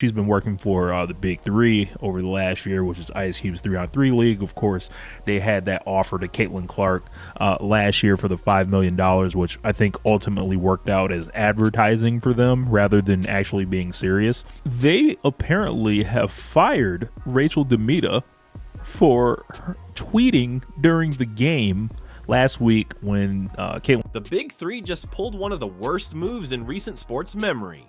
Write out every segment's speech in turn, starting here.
She's been working for the Big Three over the last year, which is Ice Cube's 3-on-3 league. Of course, they had that offer to Caitlin Clark last year for the $5 million, which I think ultimately worked out as advertising for them rather than actually being serious. They apparently have fired Rachel Demita for tweeting during the game last week when Caitlin... The Big Three just pulled one of the worst moves in recent sports memory.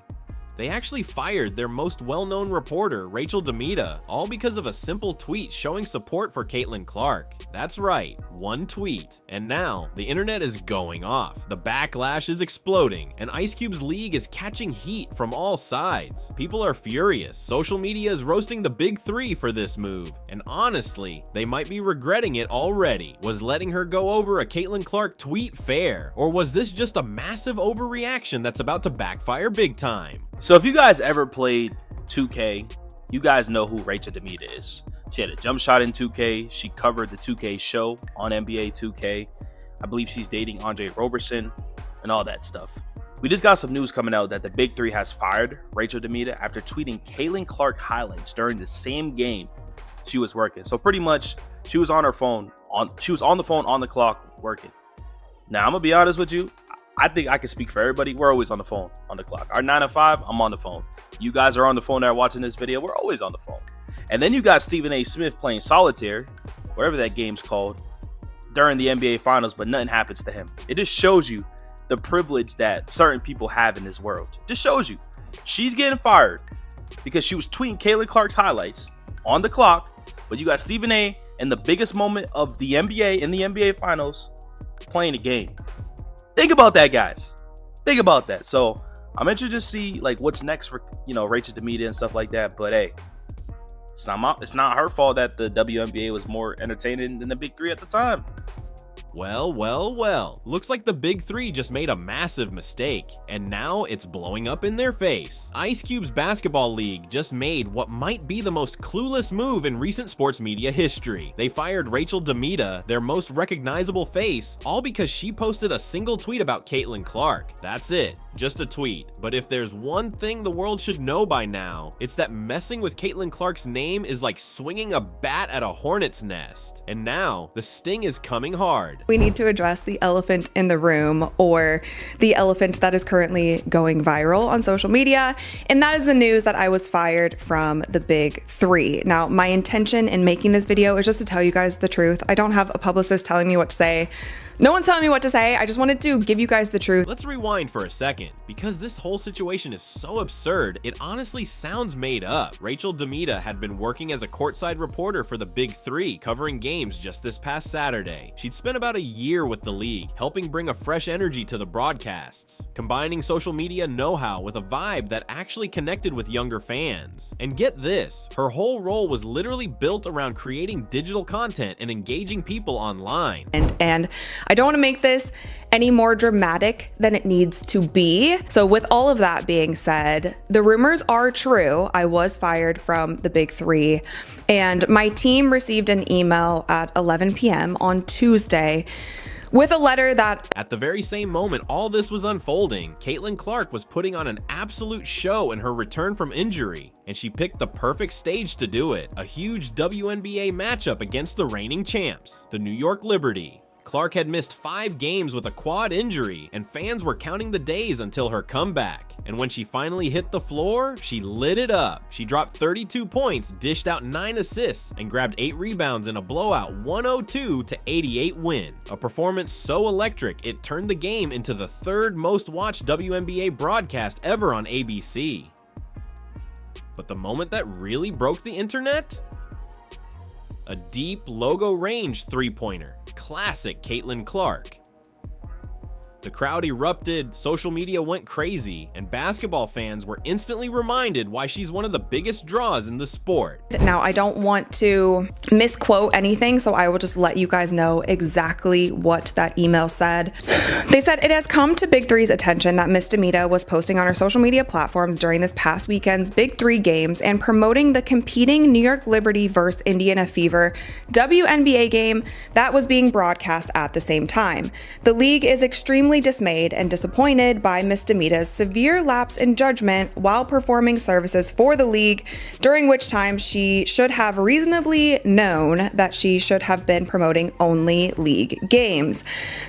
They actually fired their most well-known reporter, Rachel Demita, all because of a simple tweet showing support for Caitlin Clark. That's right, one tweet. And now, the internet is going off. The backlash is exploding, and Ice Cube's league is catching heat from all sides. People are furious. Social media is roasting the Big Three for this move, and honestly, they might be regretting it already. Was letting her go over a Caitlin Clark tweet fair? Or was this just a massive overreaction that's about to backfire big time? So if you guys ever played 2K, you guys know who Rachel Demita is. She had a jump shot in 2K. She covered the 2K show on NBA 2K. I believe she's dating Andre Roberson and all that stuff. We just got some news coming out that the Big Three has fired Rachel Demita after tweeting Caitlin Clark highlights during the same game she was working. So pretty much she was on her phone, she was on the phone on the clock working. Now I'm gonna be honest with you. I think I can speak for everybody. We're always on the phone on the clock. Our 9 to 5, I'm on the phone. You guys are on the phone that are watching this video. We're always on the phone. And then you got Stephen A. Smith playing solitaire, whatever that game's called, during the NBA Finals, but nothing happens to him. It just shows you the privilege that certain people have in this world. It just shows you. She's getting fired because she was tweeting Caitlin Clark's highlights on the clock, but you got Stephen A. in the biggest moment of the NBA in the NBA Finals playing a game. Think about that, guys. Think about that. So I'm interested to see like what's next for Rachel Demita and stuff like that. But hey, it's not her fault that the WNBA was more entertaining than the Big Three at the time. Well. Looks like the Big Three just made a massive mistake, and now it's blowing up in their face. Ice Cube's basketball league just made what might be the most clueless move in recent sports media history. They fired Rachel Demita, their most recognizable face, all because she posted a single tweet about Caitlin Clark. That's it, just a tweet. But if there's one thing the world should know by now, it's that messing with Caitlin Clark's name is like swinging a bat at a hornet's nest. And now, the sting is coming hard. We need to address the elephant in the room, or the elephant that is currently going viral on social media, and that is the news that I was fired from the Big Three. Now, my intention in making this video is just to tell you guys the truth. I don't have a publicist telling me what to say. No one's telling me what to say. I just wanted to give you guys the truth. Let's rewind for a second, because this whole situation is so absurd, it honestly sounds made up. Rachel Demita had been working as a courtside reporter for the Big Three, covering games just this past Saturday. She'd spent about a year with the league, helping bring a fresh energy to the broadcasts, combining social media know-how with a vibe that actually connected with younger fans. And get this, her whole role was literally built around creating digital content and engaging people online. And I don't want to make this any more dramatic than it needs to be. So with all of that being said, the rumors are true. I was fired from the Big Three, and my team received an email at 11 p.m. on Tuesday with a letter that... At the very same moment all this was unfolding, Caitlin Clark was putting on an absolute show in her return from injury, and she picked the perfect stage to do it. A huge WNBA matchup against the reigning champs, the New York Liberty. Clark had missed 5 games with a quad injury, and fans were counting the days until her comeback. And when she finally hit the floor, she lit it up. She dropped 32 points, dished out 9 assists, and grabbed 8 rebounds in a blowout 102-88 win. A performance so electric, it turned the game into the 3rd most watched WNBA broadcast ever on ABC. But the moment that really broke the internet? A deep logo range three-pointer. Classic Caitlin Clark. The crowd erupted, social media went crazy, and basketball fans were instantly reminded why she's one of the biggest draws in the sport. Now, I don't want to misquote anything, so I will just let you guys know exactly what that email said. They said, "It has come to Big Three's attention that Miss Demita was posting on her social media platforms during this past weekend's Big Three games and promoting the competing New York Liberty vs. Indiana Fever WNBA game that was being broadcast at the same time. The league is extremely extremely dismayed and disappointed by Miss Demita's severe lapse in judgment while performing services for the league, during which time she should have reasonably known that she should have been promoting only league games.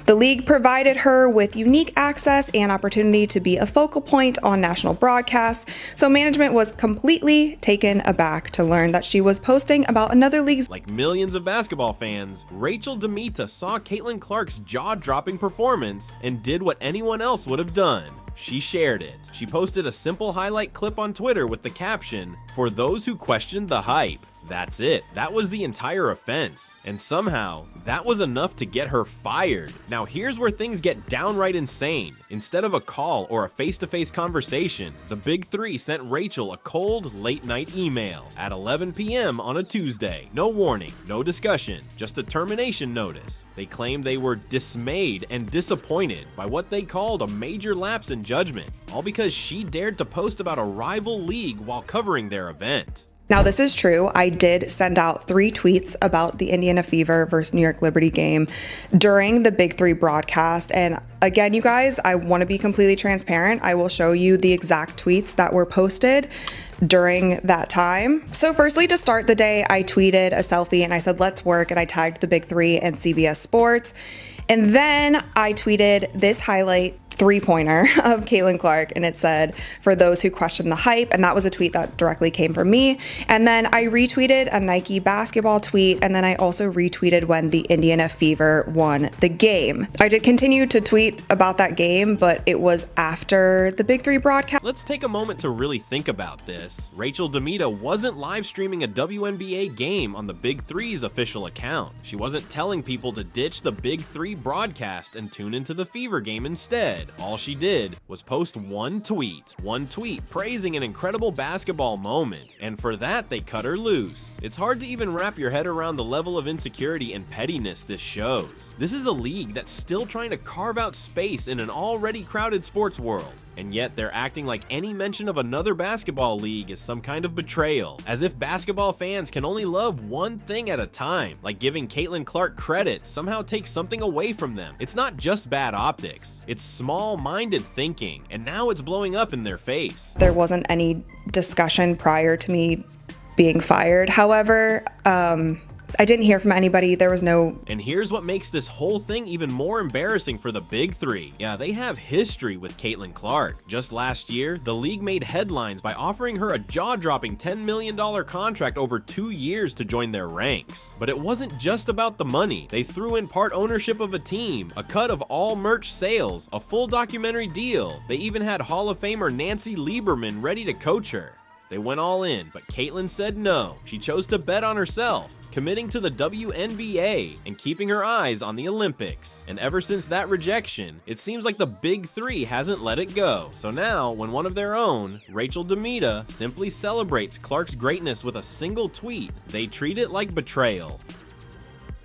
The league provided her with unique access and opportunity to be a focal point on national broadcasts, so management was completely taken aback to learn that she was posting about another league's. Like millions of basketball fans, Rachel Demita saw Caitlin Clark's jaw-dropping performance and did what anyone else would have done. She shared it. She posted a simple highlight clip on Twitter with the caption, "For those who questioned the hype." That's it. That was the entire offense. And somehow, that was enough to get her fired. Now here's where things get downright insane. Instead of a call or a face-to-face conversation, the Big Three sent Rachel a cold, late-night email at 11 p.m. on a Tuesday. No warning, no discussion, just a termination notice. They claimed they were dismayed and disappointed by what they called a major lapse in judgment, all because she dared to post about a rival league while covering their event. Now, this is true. I did send out 3 tweets about the Indiana Fever versus New York Liberty game during the Big 3 broadcast. And again, you guys, I want to be completely transparent. I will show you the exact tweets that were posted during that time. So firstly, to start the day, I tweeted a selfie and I said, "Let's work," and I tagged the Big 3 and CBS Sports. And then I tweeted this highlight 3-pointer of Caitlin Clark, and it said, "For those who question the hype," and that was a tweet that directly came from me. And then I retweeted a Nike basketball tweet, and then I also retweeted when the Indiana Fever won the game. I did continue to tweet about that game, but it was after the Big 3 broadcast. Let's take a moment to really think about this. Rachel Demita wasn't live streaming a WNBA game on the Big 3's official account. She wasn't telling people to ditch the Big 3 broadcast and tune into the Fever game instead. All she did was post one tweet praising an incredible basketball moment, and for that they cut her loose. It's hard to even wrap your head around the level of insecurity and pettiness this shows. This is a league that's still trying to carve out space in an already crowded sports world, and yet they're acting like any mention of another basketball league is some kind of betrayal, as if basketball fans can only love one thing at a time, like giving Caitlin Clark credit somehow takes something away from them. It's not just bad optics, it's small-minded thinking, and now it's blowing up in their face. There wasn't any discussion prior to me being fired. However, I didn't hear from anybody. There was no. And here's what makes this whole thing even more embarrassing for the Big 3. Yeah, they have history with Caitlin Clark. Just last year, the league made headlines by offering her a jaw-dropping $10 million contract over 2 years to join their ranks. But it wasn't just about the money. They threw in part ownership of a team, a cut of all merch sales, a full documentary deal. They even had Hall of Famer Nancy Lieberman ready to coach her. They went all in, but Caitlin said no. She chose to bet on herself, committing to the WNBA and keeping her eyes on the Olympics. And ever since that rejection, it seems like the Big 3 hasn't let it go. So now, when one of their own, Rachel Demita, simply celebrates Clark's greatness with a single tweet, they treat it like betrayal.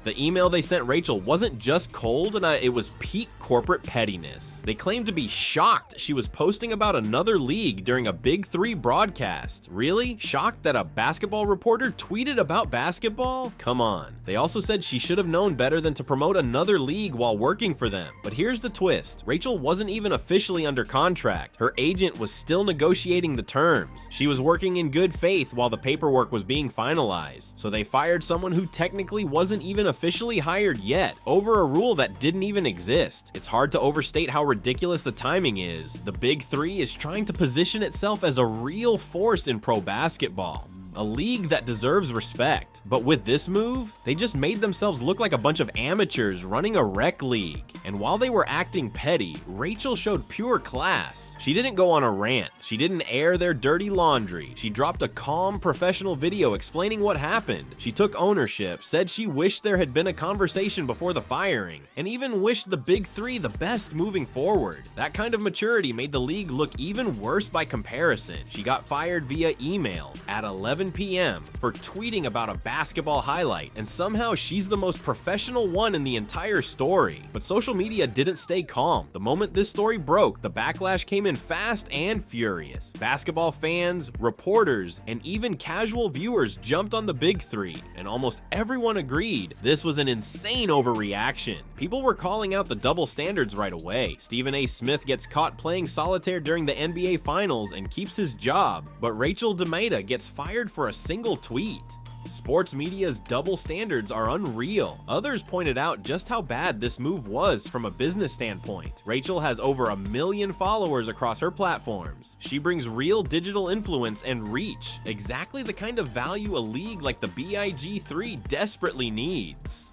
The email they sent Rachel wasn't just cold, and it was peak corporate pettiness. They claimed to be shocked she was posting about another league during a Big 3 broadcast. Really? Shocked that a basketball reporter tweeted about basketball? Come on. They also said she should have known better than to promote another league while working for them. But here's the twist. Rachel wasn't even officially under contract. Her agent was still negotiating the terms. She was working in good faith while the paperwork was being finalized. So they fired someone who technically wasn't even officially hired yet, over a rule that didn't even exist. It's hard to overstate how ridiculous the timing is. The Big 3 is trying to position itself as a real force in pro basketball, a league that deserves respect. But with this move, they just made themselves look like a bunch of amateurs running a rec league. And while they were acting petty, Rachel showed pure class. She didn't go on a rant. She didn't air their dirty laundry. She dropped a calm, professional video explaining what happened. She took ownership, said she wished there had been a conversation before the firing, and even wished the Big 3 the best moving forward. That kind of maturity made the league look even worse by comparison. She got fired via email at 11 11 p.m. for tweeting about a basketball highlight, and somehow she's the most professional one in the entire story. But social media didn't stay calm. The moment this story broke, the backlash came in fast and furious. Basketball fans, reporters, and even casual viewers jumped on the Big Three, and almost everyone agreed this was an insane overreaction. People were calling out the double standards right away. Stephen A. Smith gets caught playing solitaire during the NBA Finals and keeps his job, but Rachel Wnba gets fired for a single tweet. Sports media's double standards are unreal. Others pointed out just how bad this move was from a business standpoint. Rachel has over 1 million followers across her platforms. She brings real digital influence and reach, exactly the kind of value a league like the BIG3 desperately needs.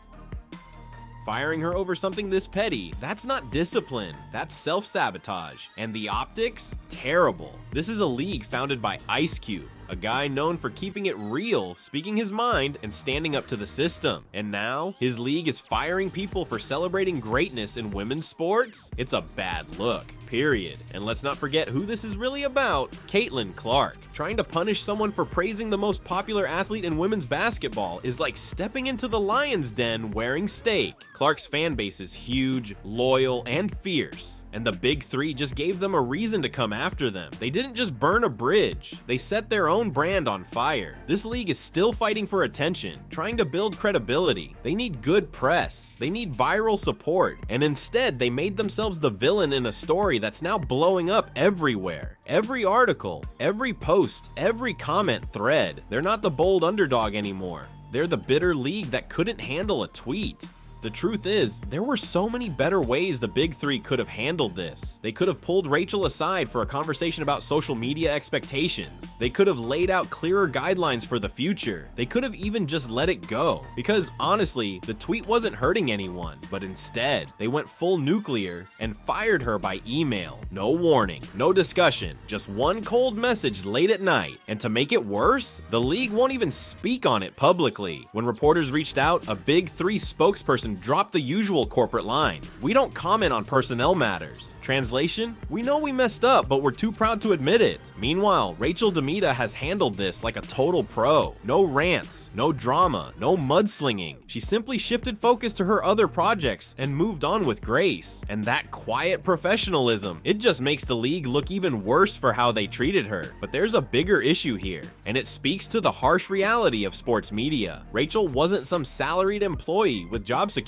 Firing her over something this petty, that's not discipline, that's self-sabotage. And the optics? Terrible. This is a league founded by Ice Cube, a guy known for keeping it real, speaking his mind, and standing up to the system. And now, his league is firing people for celebrating greatness in women's sports? It's a bad look. Period. And let's not forget who this is really about, Caitlin Clark. Trying to punish someone for praising the most popular athlete in women's basketball is like stepping into the lion's den wearing steak. Clark's fan base is huge, loyal, and fierce, and the Big Three just gave them a reason to come after them. They didn't just burn a bridge, they set their own brand on fire. This league is still fighting for attention, trying to build credibility. They need good press, they need viral support, and instead they made themselves the villain in a story that's now blowing up everywhere. Every article, every post, every comment thread. They're not the bold underdog anymore. They're the bitter league that couldn't handle a tweet. The truth is, there were so many better ways the Big Three could have handled this. They could have pulled Rachel aside for a conversation about social media expectations. They could have laid out clearer guidelines for the future. They could have even just let it go. Because honestly, the tweet wasn't hurting anyone, but instead, they went full nuclear and fired her by email. No warning, no discussion, just one cold message late at night. And to make it worse, the league won't even speak on it publicly. When reporters reached out, a Big Three spokesperson dropped the usual corporate line: "We don't comment on personnel matters." Translation: we know we messed up, but we're too proud to admit it. Meanwhile, Rachel Wnba has handled this like a total pro. No rants, no drama, no mudslinging. She simply shifted focus to her other projects and moved on with grace. And that quiet professionalism, it just makes the league look even worse for how they treated her. But there's a bigger issue here, and it speaks to the harsh reality of sports media. Rachel wasn't some salaried employee with job security.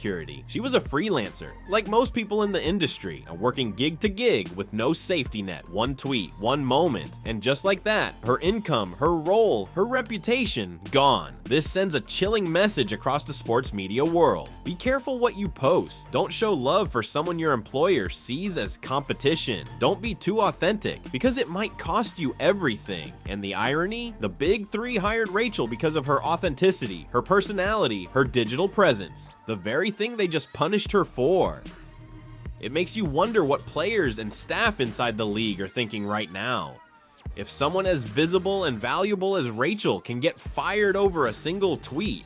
She was a freelancer, like most people in the industry, and working gig to gig with no safety net. One tweet, one moment, and just like that, her income, her role, her reputation, gone. This sends a chilling message across the sports media world. Be careful what you post. Don't show love for someone your employer sees as competition. Don't be too authentic, because it might cost you everything. And the irony? The Big Three hired Rachel because of her authenticity, her personality, her digital presence. The very thing they just punished her for. It makes you wonder what players and staff inside the league are thinking right now. If someone as visible and valuable as Rachel can get fired over a single tweet,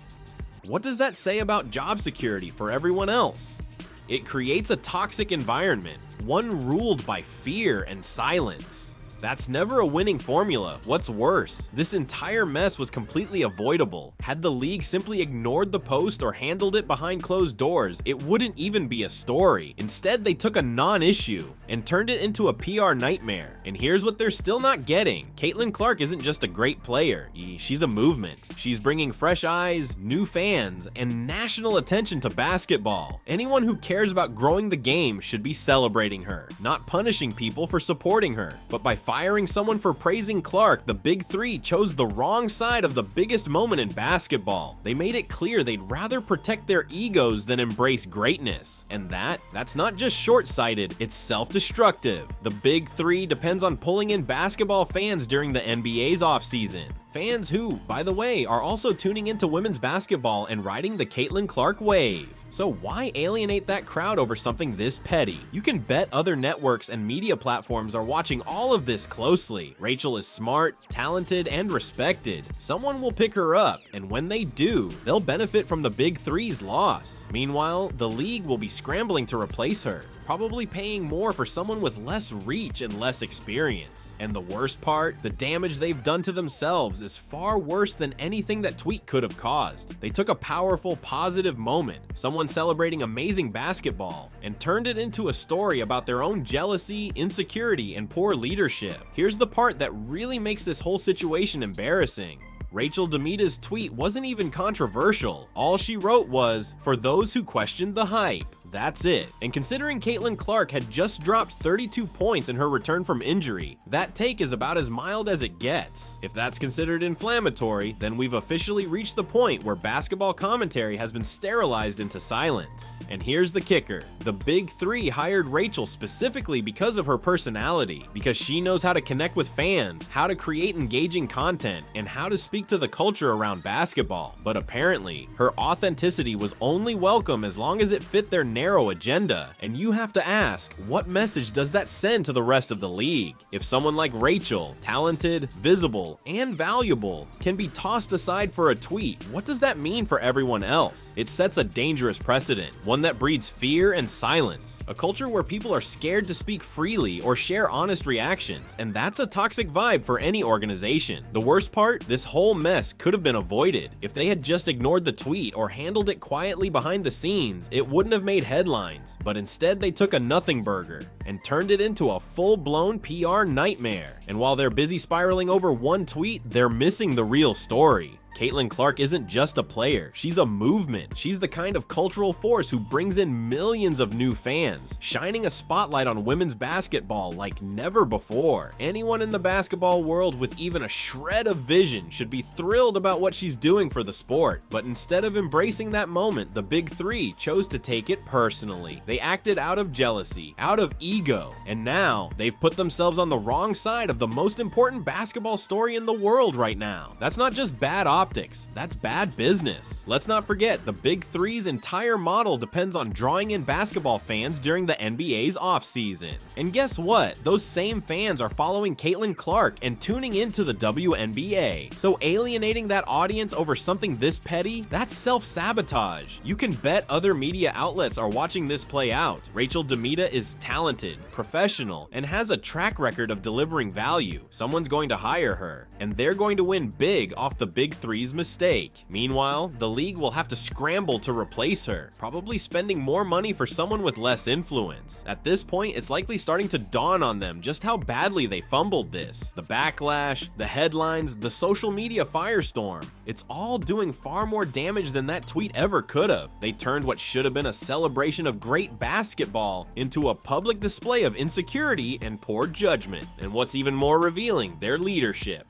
what does that say about job security for everyone else? It creates a toxic environment, one ruled by fear and silence. That's never a winning formula. What's worse, this entire mess was completely avoidable. Had the league simply ignored the post or handled it behind closed doors, it wouldn't even be a story. Instead, they took a non-issue and turned it into a PR nightmare. And here's what they're still not getting. Caitlin Clark isn't just a great player, she's a movement. She's bringing fresh eyes, new fans, and national attention to basketball. Anyone who cares about growing the game should be celebrating her, not punishing people for supporting her. But by firing someone for praising Clark, the Big Three chose the wrong side of the biggest moment in basketball. They made it clear they'd rather protect their egos than embrace greatness. And that's not just short-sighted, it's self-destructive. The Big Three depends on pulling in basketball fans during the NBA's offseason. Fans who, by the way, are also tuning into women's basketball and riding the Caitlin Clark wave. So why alienate that crowd over something this petty? You can bet other networks and media platforms are watching all of this closely. Rachel is smart, talented, and respected. Someone will pick her up, and when they do, they'll benefit from the Big Three's loss. Meanwhile, the league will be scrambling to replace her, probably paying more for someone with less reach and less experience. And the worst part, the damage they've done to themselves is far worse than anything that tweet could have caused. They took a powerful, positive moment, someone celebrating amazing basketball, and turned it into a story about their own jealousy, insecurity, and poor leadership. Here's the part that really makes this whole situation embarrassing. Rachel Demita's tweet wasn't even controversial. All she wrote was, "For those who questioned the hype." That's it. And considering Caitlin Clark had just dropped 32 points in her return from injury, that take is about as mild as it gets. If that's considered inflammatory, then we've officially reached the point where basketball commentary has been sterilized into silence. And here's the kicker. The Big Three hired Rachel specifically because of her personality, because she knows how to connect with fans, how to create engaging content, and how to speak to the culture around basketball. But apparently, her authenticity was only welcome as long as it fit their narrow agenda, and you have to ask, what message does that send to the rest of the league? If someone like Rachel, talented, visible, and valuable, can be tossed aside for a tweet, what does that mean for everyone else? It sets a dangerous precedent, one that breeds fear and silence, a culture where people are scared to speak freely or share honest reactions, and that's a toxic vibe for any organization. The worst part, this whole mess could have been avoided. If they had just ignored the tweet or handled it quietly behind the scenes, it wouldn't have made headlines, but instead they took a nothing burger and turned it into a full-blown PR nightmare. And while they're busy spiraling over one tweet, they're missing the real story. Caitlin Clark isn't just a player, she's a movement. She's the kind of cultural force who brings in millions of new fans, shining a spotlight on women's basketball like never before. Anyone in the basketball world with even a shred of vision should be thrilled about what she's doing for the sport. But instead of embracing that moment, the Big Three chose to take it personally. They acted out of jealousy, out of ego, and now they've put themselves on the wrong side of the most important basketball story in the world right now. That's not just bad optics, that's bad business. Let's not forget, the Big Three's entire model depends on drawing in basketball fans during the NBA's offseason. And guess what? Those same fans are following Caitlin Clark and tuning into the WNBA. So alienating that audience over something this petty, that's self-sabotage. You can bet other media outlets are watching this play out. Rachel Demita is talented, professional, and has a track record of delivering value. Someone's going to hire her, and they're going to win big off the Big Three's mistake. Meanwhile, the league will have to scramble to replace her, probably spending more money for someone with less influence. At this point, it's likely starting to dawn on them just how badly they fumbled this. The backlash, the headlines, the social media firestorm, it's all doing far more damage than that tweet ever could have. They turned what should have been a celebration of great basketball into a public display of insecurity and poor judgment. And what's even more revealing, their leadership.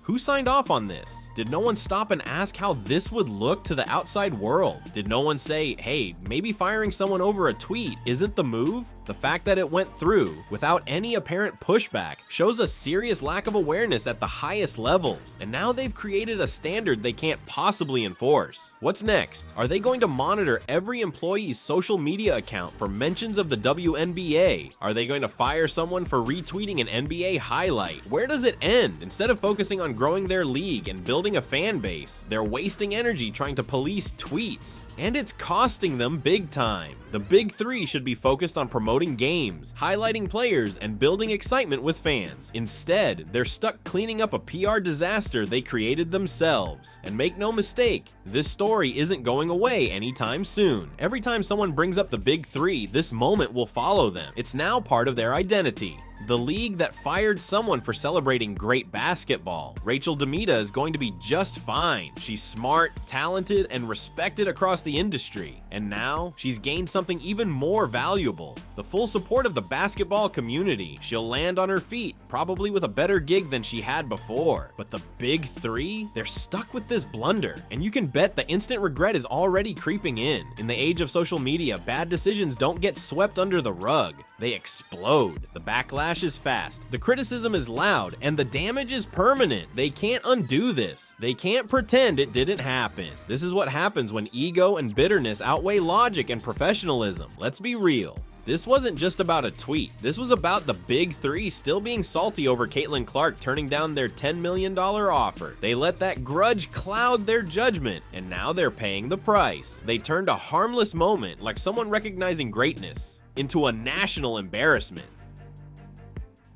Who signed off on this? Did no one stop and ask how this would look to the outside world? Did no one say, hey, maybe firing someone over a tweet isn't the move? The fact that it went through without any apparent pushback shows a serious lack of awareness at the highest levels, and now they've created a standard they can't possibly enforce. What's next? Are they going to monitor every employee's social media account for mentions of the WNBA? Are they going to fire someone for retweeting an NBA highlight? Where does it end? Instead of focusing on growing their league and building a fan base, they're wasting energy trying to police tweets, and it's costing them big time. The Big Three should be focused on promoting games, highlighting players, and building excitement with fans. Instead, they're stuck cleaning up a PR disaster they created themselves. And make no mistake, this story isn't going away anytime soon. Every time someone brings up the Big Three, this moment will follow them. It's now part of their identity. The league that fired someone for celebrating great basketball. Rachel Demita is going to be just fine. She's smart, talented, and respected across the industry. And now, she's gained something even more valuable: the full support of the basketball community. She'll land on her feet, probably with a better gig than she had before. But the Big Three? They're stuck with this blunder, and you can bet the instant regret is already creeping in. In the age of social media, bad decisions don't get swept under the rug. They explode. The backlash is fast, the criticism is loud, and the damage is permanent. They can't undo this. They can't pretend it didn't happen. This is what happens when ego and bitterness outweigh logic and professionalism. Let's be real. This wasn't just about a tweet. This was about the Big Three still being salty over Caitlin Clark turning down their $10 million offer. They let that grudge cloud their judgment, and now they're paying the price. They turned a harmless moment, like someone recognizing greatness, into a national embarrassment.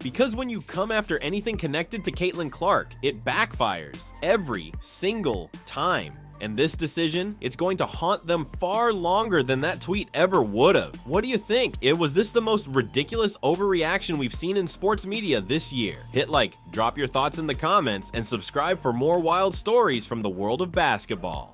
Because when you come after anything connected to Caitlin Clark, it backfires every single time. And this decision, it's going to haunt them far longer than that tweet ever would have. What do you think? Was this the most ridiculous overreaction we've seen in sports media this year? Hit like, drop your thoughts in the comments, and subscribe for more wild stories from the world of basketball.